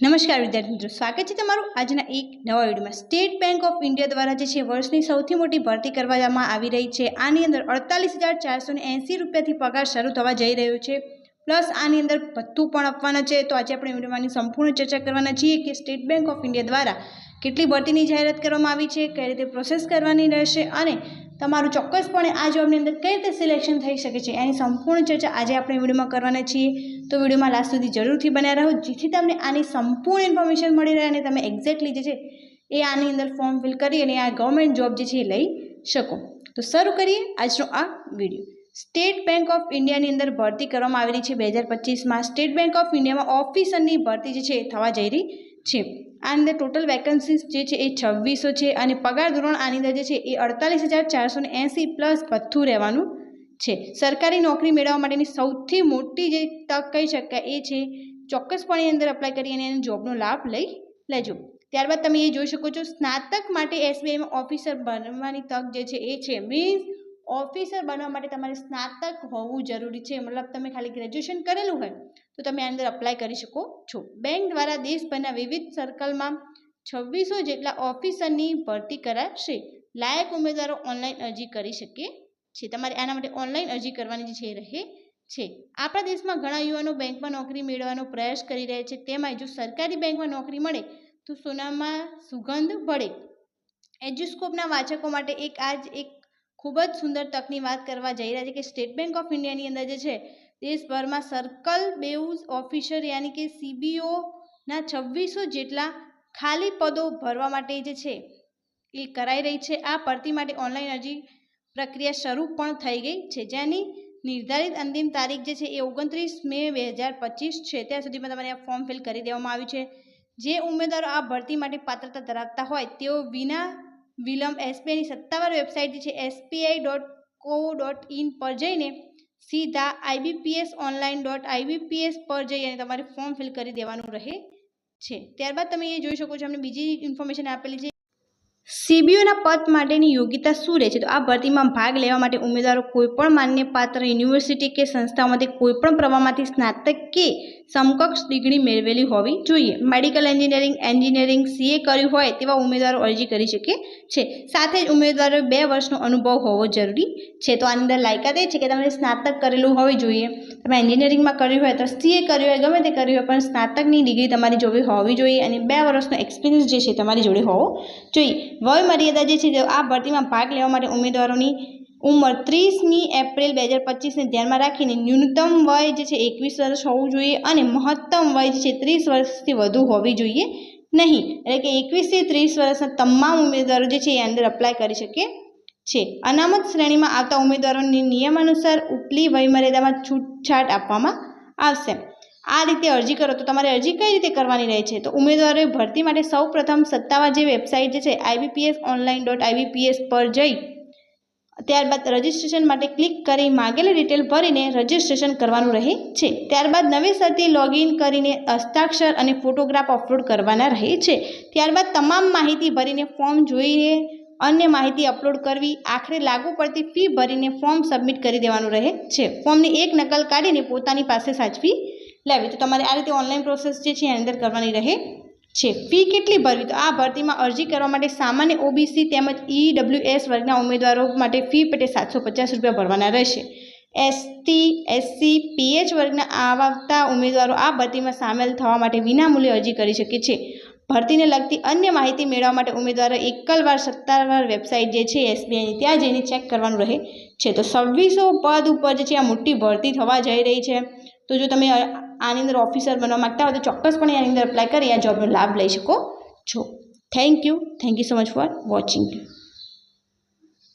નમસ્કાર વિદ્યાર્થી મિત્રો, સ્વાગત છે તમારું આજના એક નવા વિડીયોમાં। સ્ટેટ બેંક ઓફ ઇન્ડિયા દ્વારા જે છે વર્ષની સૌથી મોટી ભરતી કરવામાં આવી રહી છે। આની અંદર 48,480 રૂપિયાથી પગાર શરૂ થવા જઈ રહ્યો છે, પ્લસ આની અંદર ભથ્થું પણ આપવાના છે। તો આજે આપણે વિડીયોમાંની સંપૂર્ણ ચર્ચા કરવાના છીએ કે સ્ટેટ બેંક ઓફ ઇન્ડિયા દ્વારા કેટલી ભરતીની જાહેરાત કરવામાં આવી છે, કઈ રીતે પ્રોસેસ કરવાની રહેશે અને તમારું ચોક્કસપણે આ જોબની અંદર કઈ રીતે સિલેક્શન થઈ શકે છે એની સંપૂર્ણ ચર્ચા આજે આપણે વિડીયોમાં કરવાના છીએ। તો વિડીયોમાં લાસ્ટ સુધી જરૂરથી બન્યા રહો, જેથી તમને આની સંપૂર્ણ ઇન્ફોર્મેશન મળી રહે અને તમે એક્ઝેક્ટલી જે છે એ આની અંદર ફોર્મ ફિલ કરી અને આ ગવર્મેન્ટ જોબ જે છે એ લઈ શકો। તો શરૂ કરીએ આજનો આ વિડીયો। સ્ટેટ બેંક ઓફ ઇન્ડિયાની અંદર ભરતી કરવામાં આવી રહી છે 2025માં। સ્ટેટ બેંક ઓફ ઇન્ડિયામાં ઓફિસરની ભરતી જે છે એ થવા જઈ રહી છે। આ અંદર ટોટલ વેકન્સીસ જે છે એ 2600 છે અને પગાર ધોરણ આની અંદર જે છે એ 48,480 પ્લસ ભથ્થું રહેવાનું છે। સરકારી નોકરી મેળવવા માટેની સૌથી મોટી જે તક કહી શકાય એ છે ચોક્કસપણે અંદર અપ્લાય કરી અને જોબનો લાભ લઈ લેજો। ત્યારબાદ તમે એ જોઈ શકો છો, સ્નાતક માટે એસબીઆઈમાં ઓફિસર બનવાની તક જે છે એ છે। મીન્સ ઓફિસર બનવા માટે તમારે સ્નાતક હોવું જરૂરી છે, મતલબ તમે ખાલી ગ્રેજ્યુએશન કરેલું હોય તો તમે અંદર અપ્લાય કરી શકો છો। બેંક દ્વારા દેશભરના વિવિધ સર્કલમાં 2600 જેટલા ઓફિસરની ભરતી કરાશે। લાયક ઉમેદવારો ઓનલાઈન અરજી કરી શકે છે। તમારે આના માટે ઓનલાઈન અરજી કરવાની જે છે રહે છે। આપણા દેશમાં ઘણા યુવાનો બેંકમાં નોકરી મેળવવાનો પ્રયાસ કરી રહ્યા છે, તેમાં જો સરકારી બેંકમાં નોકરી મળે તો સોનામાં સુગંધ ભળે। એજ્યુસ્કોપના વાચકો માટે એક ખૂબ જ સુંદર તકની વાત કરવા જઈ રહ્યા છે કે સ્ટેટ બેંક ઓફ ઇન્ડિયાની અંદર જે છે દેશભરમાં સર્કલ બેઉઝ ઓફિસર યાની કે સીબીઓના 2600 જેટલા ખાલી પદો ભરવા માટે જે છે એ કરાઈ રહી છે। આ ભરતી માટે ઓનલાઈન અરજી પ્રક્રિયા શરૂ પણ થઈ ગઈ છે, જેની નિર્ધારિત અંતિમ તારીખ જે છે એ 29 મે 2025 છે। ત્યાં સુધીમાં તમારે આ ફોર્મ ફિલ કરી દેવામાં આવ્યું છે। જે ઉમેદવારો આ ભરતી માટે પાત્રતા ધરાવતા હોય તેઓ વિના વિલંબ એસબીઆઈની સત્તાવાર વેબસાઇટ જે છે sbi.co.in પર જઈને સીધા ibps.online.ibps પર જઈ અને તમારે ફોર્મ ફિલ કરી દેવાનું રહે છે। ત્યારબાદ તમે એ જોઈ શકો છો, અમને બીજી ઇન્ફોર્મેશન આપેલી છે, સીબીઓના પદ માટેની યોગ્યતા શું રહે છે। તો આ ભરતીમાં ભાગ લેવા માટે ઉમેદવારો કોઈપણ માન્યપાત્ર યુનિવર્સિટી કે સંસ્થાઓમાંથી કોઈપણ પ્રવાહમાંથી સ્નાતક કે સમકક્ષ ડિગ્રી મેળવેલી હોવી જોઈએ। મેડિકલ એન્જિનિયરિંગ સીએ કર્યું હોય તેવા ઉમેદવારો અરજી કરી શકે છે। સાથે જ ઉમેદવારોએ 2 વર્ષનો અનુભવ હોવો જરૂરી છે। તો આની અંદર લાયકાત એ છે કે તમારે સ્નાતક કરેલું હોવી જોઈએ। તમે એન્જિનિયરિંગમાં કર્યું હોય તો સીએ કર્યું હોય ગમે તે કર્યું હોય પણ સ્નાતકની ડિગ્રી તમારી જોડે હોવી જોઈએ અને 2 વર્ષનો એક્સપિરિયન્સ જે છે તમારી જોડે હોવો જોઈએ। વય મર્યાદા જે છે આ ભરતીમાં ભાગ લેવા માટે ઉમેદવારોની ઉંમર 30મી એપ્રિલ 2025ને ધ્યાનમાં રાખીને ન્યૂનતમ વય જે છે 21 વર્ષ હોવું જોઈએ અને મહત્તમ વય જે છે 30 વર્ષથી વધુ હોવી જોઈએ નહીં। એટલે કે 21 થી 30 વર્ષના તમામ ઉમેદવારો જે છે એ અંદર અપ્લાય કરી શકે છે। અનામત શ્રેણીમાં આવતા ઉમેદવારોને નિયમાનુસાર ઉપલી વયમર્યાદામાં છૂટછાટ આપવામાં આવશે। આ રીતે અરજી કરો તો તમારે અરજી કઈ રીતે કરવાની રહે છે, તો ઉમેદવારોએ ભરતી માટે સૌપ્રથમ સત્તાવાર જે વેબસાઇટ જે છે ibps.online.ibps પર જઈ ત્યારબાદ રજિસ્ટ્રેશન માટે ક્લિક કરી માગેલી ડિટેલ ભરીને રજિસ્ટ્રેશન કરવાનું રહે છે। ત્યારબાદ નવેસરથી લોગિન કરીને હસ્તાક્ષર અને ફોટોગ્રાફ અપલોડ કરવાના રહે છે। ત્યારબાદ તમામ માહિતી ભરીને ફોર્મ જોઈને અન્ય માહિતી અપલોડ કરવી, આખરે લાગુ પડતી ફી ભરીને ફોર્મ સબમિટ કરી દેવાનું રહે છે। ફોર્મની એક નકલ કાઢીને પોતાની પાસે સાચવી લેવી। તો તમારે આ રીતે ઓનલાઈન પ્રોસેસ જે છે અંદર કરવાની રહે છે। ફી કેટલી ભરવી, તો આ ભરતીમાં અરજી કરવા માટે સામાન્ય ઓબીસી તેમજ ઈડબ્લ્યુએસ વર્ગના ઉમેદવારો માટે ફી પેટે 750 રૂપિયા ભરવાના રહેશે। એસટી એસસી પીએચ વર્ગના આવતા ઉમેદવારો આ ભરતીમાં સામેલ થવા માટે વિનામૂલ્યે અરજી કરી શકે છે। ભરતીને લગતી અન્ય માહિતી મેળવવા માટે ઉમેદવારો એકલવાર સત્તાવાર વેબસાઇટ જે છે એસબીઆઈની ત્યાં જઈને ચેક કરવાનું રહે છે। તો 2600 પદ ઉપર જે છે આ મોટી ભરતી થવા જઈ રહી છે। તો જો તમે આની અંદર ઓફિસર બનવા માંગતા હોય તો ચોક્કસપણે આની અંદર અપ્લાય કરી આ જોબનો લાભ લઈ શકો છો। Thank you so much for watching.